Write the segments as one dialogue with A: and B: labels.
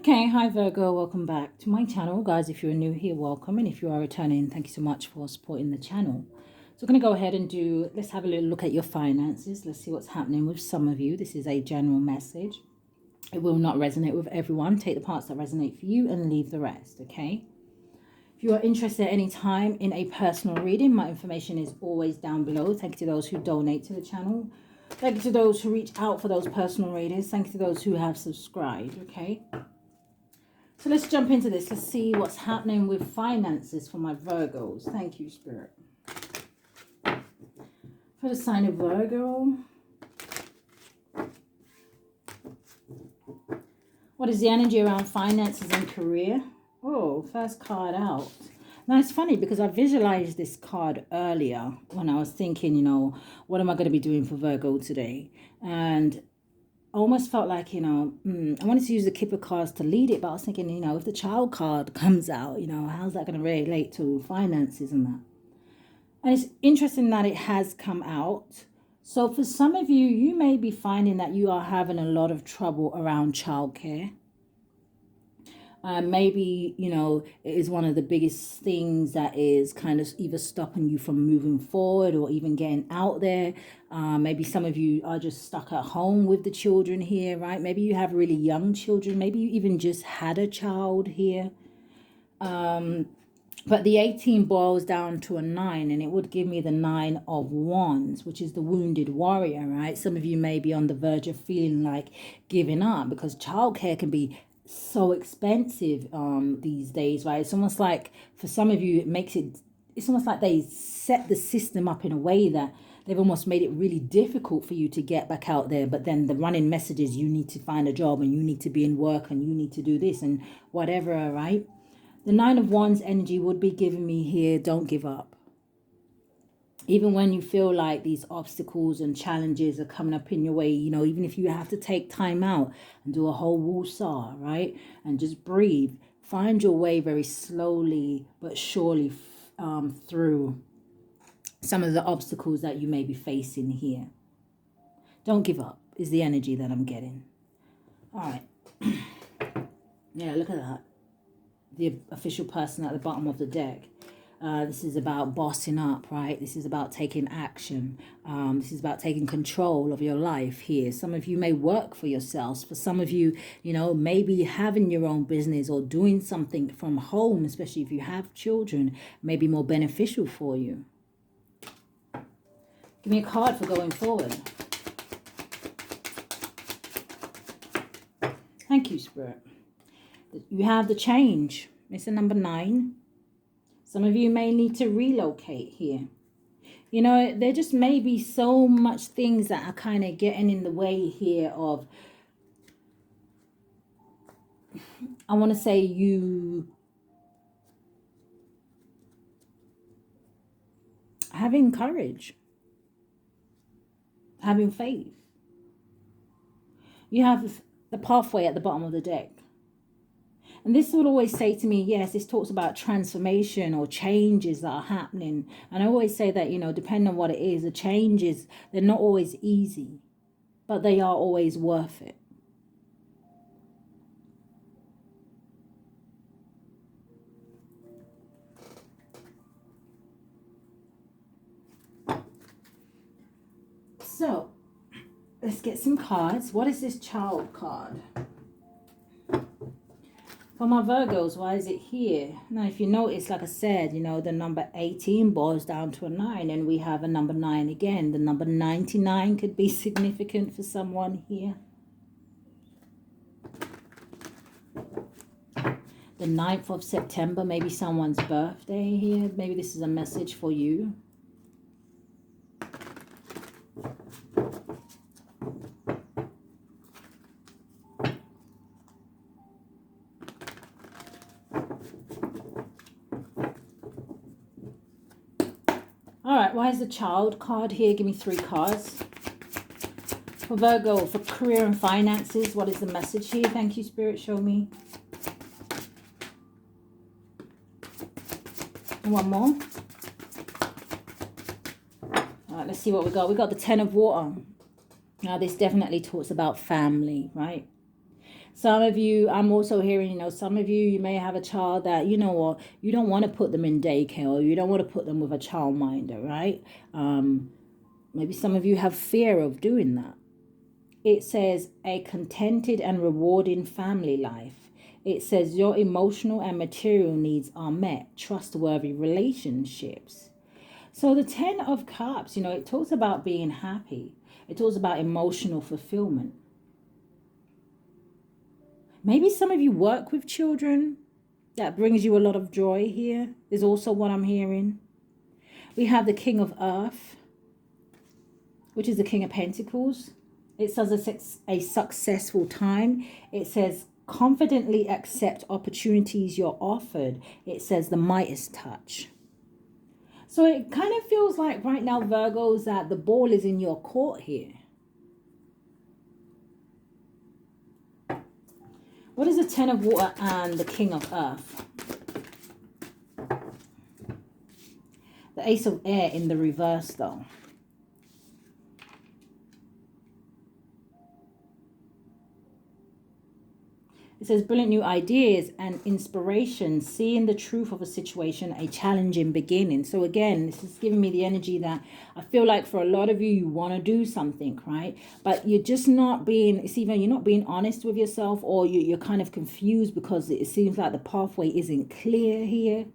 A: Okay, hi Virgo, welcome back to my channel. Guys, if you're new here, welcome. And if you are returning, thank you so much for supporting the channel. So I'm going to go ahead and let's have a little look at your finances. Let's see what's happening with some of you. This is a general message. It will not resonate with everyone. Take the parts that resonate for you and leave the rest, okay? If you are interested at any time in a personal reading, my information is always down below. Thank you to those who donate to the channel. Thank you to those who reach out for those personal readings. Thank you to those who have subscribed, okay? So let's jump into this. Let's see what's happening with finances for my Virgos. Thank you, Spirit. For the sign of Virgo. What is the energy around finances and career? Oh, first card out. Now, it's funny because I visualized this card earlier when I was thinking, what am I going to be doing for Virgo today? And I almost felt like, I wanted to use the Kipper cards to lead it, but I was thinking, if the child card comes out, how's that going to relate to finances and that? And it's interesting that it has come out. So for some of you, you may be finding that you are having a lot of trouble around childcare. Maybe, it is one of the biggest things that is kind of either stopping you from moving forward or even getting out there. Maybe some of you are just stuck at home with the children here, right? Maybe you have really young children. Maybe you even just had a child here. But the 18 boils down to a 9, and it would give me the 9 of Wands, which is the wounded warrior, right? Some of you may be on the verge of feeling like giving up because childcare can be so expensive these days, right? It's almost like for some of you it's almost like they set the system up in a way that they've almost made it really difficult for you to get back out there. But then the running messages, you need to find a job and you need to be in work and you need to do this and whatever, right? The 9 of Wands energy would be giving me here, don't give up. Even when you feel like these obstacles and challenges are coming up in your way, even if you have to take time out and do a whole woosah, right? And just breathe. Find your way very slowly but surely through some of the obstacles that you may be facing here. Don't give up is the energy that I'm getting. All right. Yeah, look at that. The official person at the bottom of the deck. This is about bossing up, right? This is about taking action. This is about taking control of your life here. Some of you may work for yourselves. For some of you, maybe having your own business or doing something from home, especially if you have children, may be more beneficial for you. Give me a card for going forward. Thank you, Spirit. You have the change. It's a number 9. Some of you may need to relocate here. There just may be so much things that are kind of getting in the way here of, I want to say, you having courage, having faith. You have the pathway at the bottom of the deck. And this will always say to me, yes, this talks about transformation or changes that are happening. And I always say that, depending on what it is, the changes, they're not always easy, but they are always worth it. So, let's get some cards. What is this child card? For my Virgos, why is it here? Now, if you notice, like I said, the number 18 boils down to a 9, and we have a number 9 again. The number 99 could be significant for someone here. The 9th of September, maybe someone's birthday here. Maybe this is a message for you. All right, why is the child card here? Give me 3 cards. For Virgo, for career and finances, what is the message here? Thank you, Spirit, show me. And one more. All right, let's see what we got. We got the 10 of water. Now, this definitely talks about family, right? Some of you, I'm also hearing, you know, some of you may have a child that, you know what, you don't want to put them in daycare, or you don't want to put them with a childminder, right? Maybe some of you have fear of doing that. It says a contented and rewarding family life. It says your emotional and material needs are met, trustworthy relationships. So the 10 of Cups, you know, it talks about being happy. It talks about emotional fulfillment. Maybe some of you work with children. That brings you a lot of joy here, is also what I'm hearing. We have the King of Earth, which is the King of Pentacles. It says a successful time. It says confidently accept opportunities you're offered. It says the Midas touch. So it kind of feels like right now, Virgos, that the ball is in your court here. What is the 10 of Water and the King of Earth? The Ace of Air in the reverse, though. It says brilliant new ideas and inspiration, seeing the truth of a situation, a challenging beginning. So again, this is giving me the energy that I feel like for a lot of you, you want to do something, right? But you're just not being, it's either you're not being honest with yourself, or you're kind of confused because it seems like the pathway isn't clear here.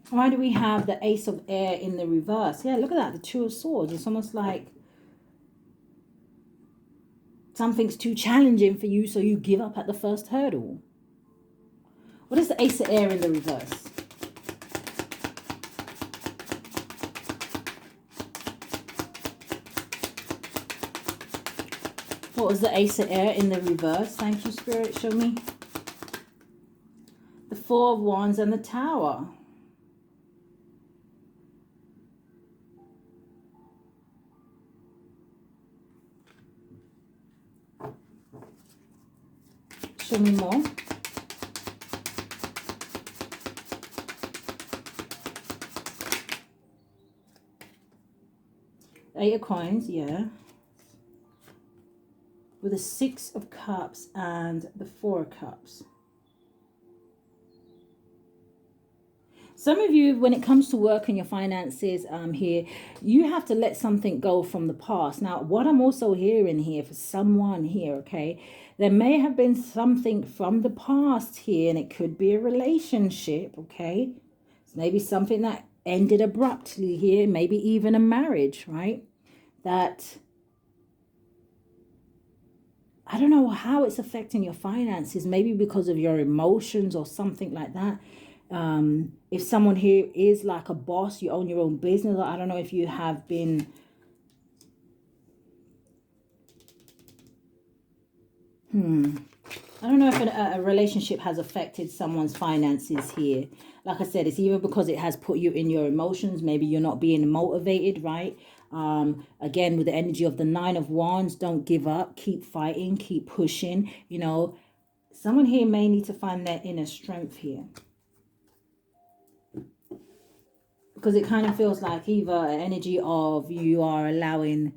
A: Why do we have the Ace of Air in the reverse? Yeah, look at that, the Two of Swords. It's almost like something's too challenging for you, so you give up at the first hurdle. What is the Ace of Air in the reverse? What was the Ace of Air in the reverse? Thank you, Spirit. Show me. The Four of Wands and the Tower. Show me more. Eight of Coins, yeah. With the Six of Cups and the Four of Cups. Some of you, when it comes to work and your finances here, you have to let something go from the past. Now, what I'm also hearing here for someone here, okay, there may have been something from the past here, and it could be a relationship, okay? It's maybe something that ended abruptly here, maybe even a marriage, right? That, I don't know how it's affecting your finances, maybe because of your emotions or something like that. If someone here is like a boss, you own your own business, I don't know if you have been I don't know if a relationship has affected someone's finances here. Like I said, it's either because it has put you in your emotions, maybe you're not being motivated, right? Again, with the energy of the Nine of Wands, don't give up, keep fighting, keep pushing. You know, someone here may need to find their inner strength here. Because it kind of feels like either an energy of you are allowing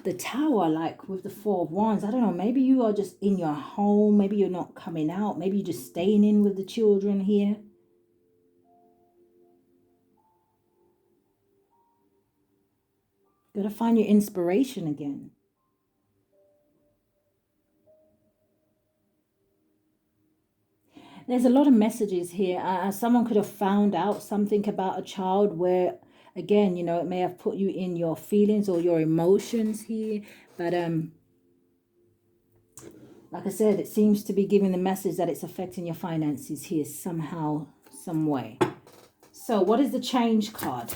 A: the Tower, like with the Four of Wands. I don't know, maybe you are just in your home. Maybe you're not coming out. Maybe you're just staying in with the children here. Got to find your inspiration again. There's a lot of messages here. Someone could have found out something about a child where, again, you know, it may have put you in your feelings or your emotions here. But like I said, it seems to be giving the message that it's affecting your finances here somehow, some way. So what is the Change card?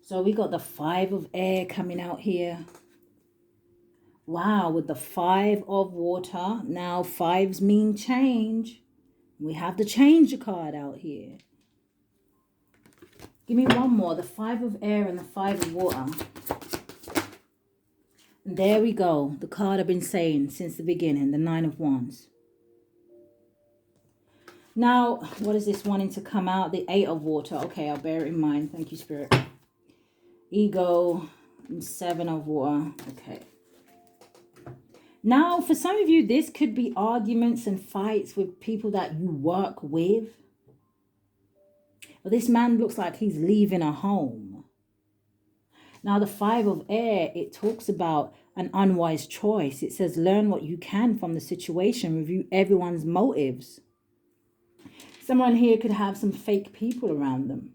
A: So we got the Five of Air coming out here. Wow, with the Five of Water. Now fives mean change. We have the Change card out here. Give me one more. The Five of Air and the Five of Water. And there we go. The card I've been saying since the beginning. The Nine of Wands. Now, what is this wanting to come out? The 8 of water. Okay, I'll bear it in mind. Thank you, Spirit. Ego, and 7 of water. Okay. Now, for some of you, this could be arguments and fights with people that you work with. But this man looks like he's leaving a home. Now, the 5 of air, it talks about an unwise choice. It says, learn what you can from the situation. Review everyone's motives. Someone here could have some fake people around them.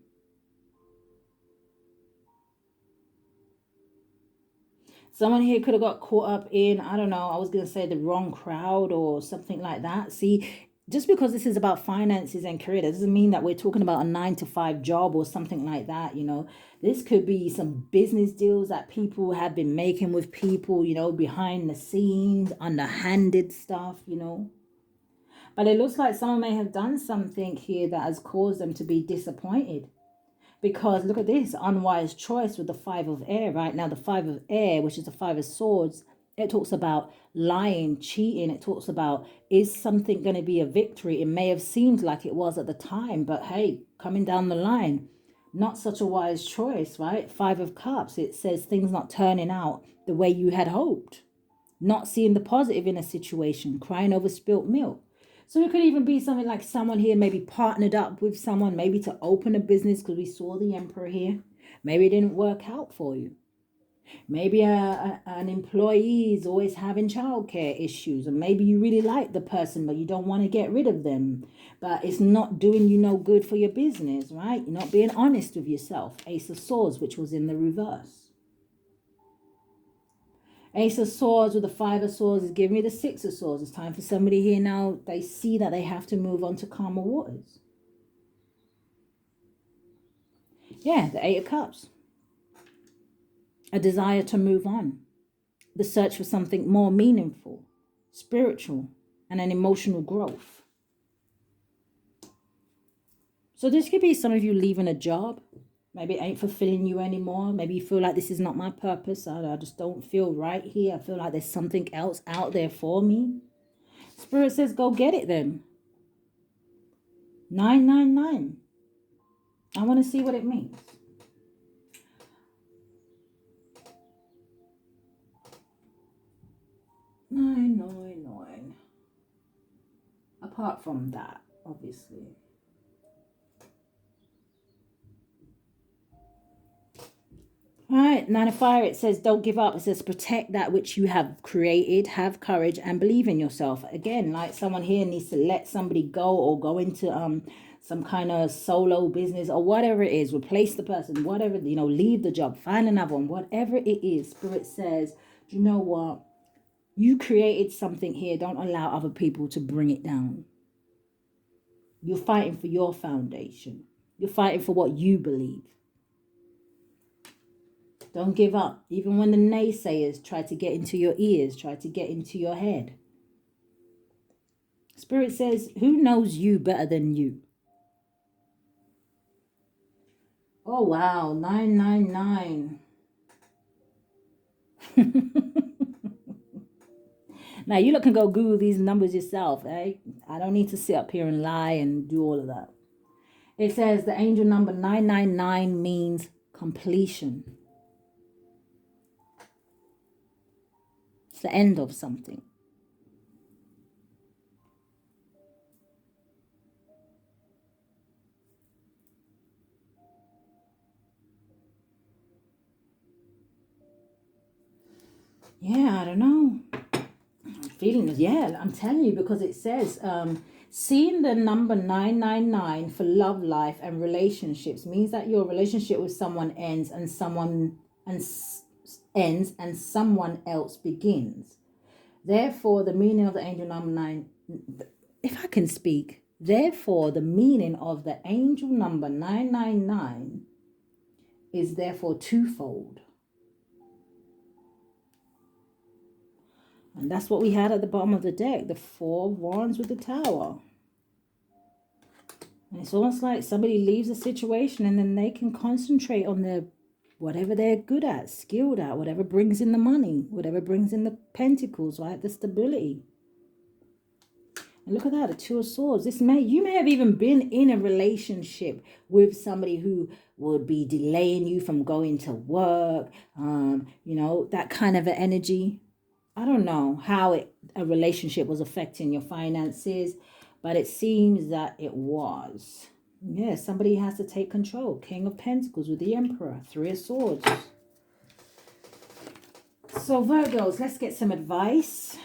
A: Someone here could have got caught up in, I don't know, I was going to say the wrong crowd or something like that. See, just because this is about finances and career, that doesn't mean that we're talking about a 9-to-5 job or something like that, you know. This could be some business deals that people have been making with people, you know, behind the scenes, underhanded stuff, you know. But it looks like someone may have done something here that has caused them to be disappointed. Because look at this, unwise choice with the 5 of air, right? Now the 5 of air, which is the 5 of swords, it talks about lying, cheating. It talks about, is something going to be a victory? It may have seemed like it was at the time, but hey, coming down the line, not such a wise choice, right? 5 of cups, it says things not turning out the way you had hoped. Not seeing the positive in a situation, crying over spilt milk. So it could even be something like someone here maybe partnered up with someone, maybe to open a business, because we saw the Emperor here. Maybe it didn't work out for you. Maybe an employee is always having childcare issues, and maybe you really like the person, but you don't want to get rid of them. But it's not doing you no good for your business, right? You're not being honest with yourself. Ace of Swords, which was in the reverse. Ace of Swords with the 5 of Swords is giving me the 6 of Swords. It's time for somebody here now. They see that they have to move on to calmer waters. Yeah, the 8 of Cups. A desire to move on. The search for something more meaningful, spiritual, and an emotional growth. So this could be some of you leaving a job. Maybe it ain't fulfilling you anymore. Maybe you feel like this is not my purpose. I just don't feel right here. I feel like there's something else out there for me. Spirit says, go get it then. 999. I want to see what it means. 999. Apart from that, obviously. All right, 9 of fire, it says don't give up. It says protect that which you have created, have courage and believe in yourself. Again, like someone here needs to let somebody go or go into some kind of solo business or whatever it is, replace the person, whatever, you know, leave the job, find another one, whatever it is. Spirit says, do you know what? You created something here. Don't allow other people to bring it down. You're fighting for your foundation. You're fighting for what you believe. Don't give up. Even when the naysayers try to get into your ears, try to get into your head. Spirit says, who knows you better than you? Oh, wow. 999. Now, you look and go Google these numbers yourself, eh? I don't need to sit up here and lie and do all of that. It says the angel number 999 means completion. It's the end of something. Yeah, I don't know. I'm feeling it. Yeah, I'm telling you, because it says seeing the number 999 for love life and relationships means that your relationship with someone ends and someone else begins. Therefore, the meaning of the angel number 9, if I can speak, therefore the meaning of the angel number 999 is therefore twofold. And that's what we had at the bottom of the deck, the 4 of Wands with the Tower. And it's almost like somebody leaves a situation and then they can concentrate on their whatever they're good at, skilled at, whatever brings in the money, whatever brings in the pentacles, right? The stability. And look at that, the Two of Swords. You may have even been in a relationship with somebody who would be delaying you from going to work. You know, that kind of an energy. I don't know how a relationship was affecting your finances, but it seems that it was. Yeah, somebody has to take control. King of Pentacles with the Emperor. Three of Swords. So Virgos, let's get some advice.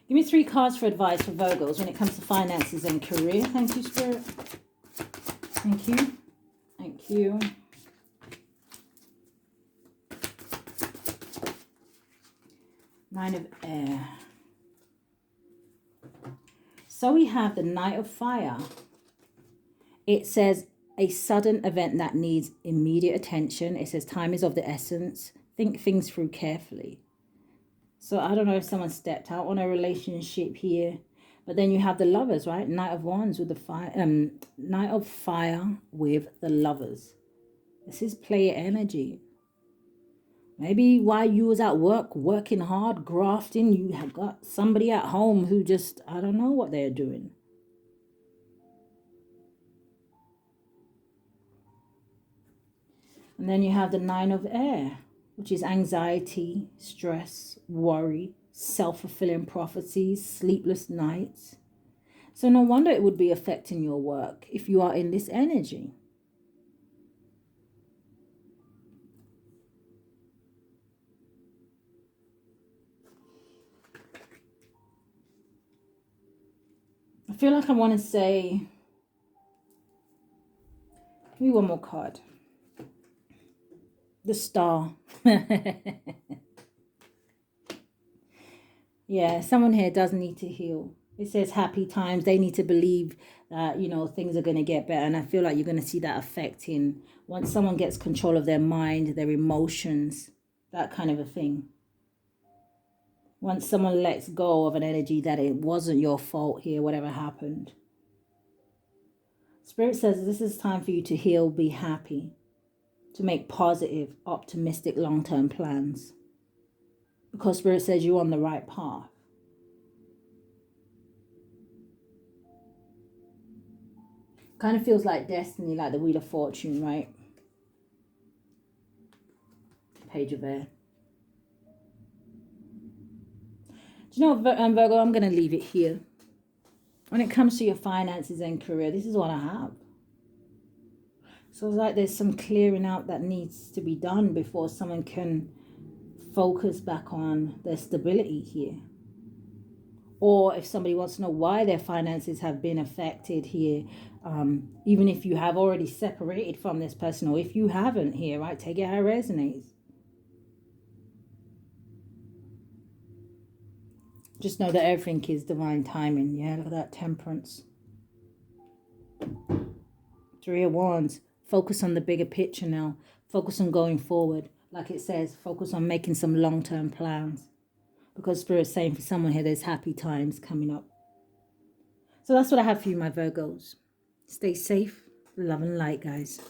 A: Give me 3 cards for advice for Virgos when it comes to finances and career. Thank you, Spirit. Thank you. Thank you. Nine of Air. So we have the Knight of Fire. It says a sudden event that needs immediate attention. It says time is of the essence. Think things through carefully. So I don't know if someone stepped out on a relationship here. But then you have the Lovers, right? Knight of Wands with the fire. Knight of Fire with the Lovers. This is player energy. Maybe while you was at work, working hard, grafting, you have got somebody at home who just, I don't know what they're doing. And then you have the Nine of Air, which is anxiety, stress, worry, self-fulfilling prophecies, sleepless nights. So no wonder it would be affecting your work if you are in this energy. I feel like I want to say, give me one more card. The Star. Yeah, someone here does need to heal. It says happy times. They need to believe that, you know, things are going to get better. And I feel like you're going to see that affecting once someone gets control of their mind, their emotions, that kind of a thing. Once someone lets go of an energy that it wasn't your fault here, whatever happened. Spirit says this is time for you to heal, be happy, to make positive, optimistic, long-term plans. Because Spirit says you're on the right path. Kind of feels like destiny, like the Wheel of Fortune, right? Page of Air. Do you know, Virgo, I'm going to leave it here. When it comes to your finances and career, this is what I have. So it's like there's some clearing out that needs to be done before someone can focus back on their stability here. Or if somebody wants to know why their finances have been affected here, even if you have already separated from this person, or if you haven't here, right, take it how it resonates. Just know that everything is divine timing. Yeah, look at that, Temperance. Three of Wands. Focus on the bigger picture now. Focus on going forward. Like it says, focus on making some long-term plans. Because Spirit's saying for someone here, there's happy times coming up. So that's what I have for you, my Virgos. Stay safe. Love and light, guys.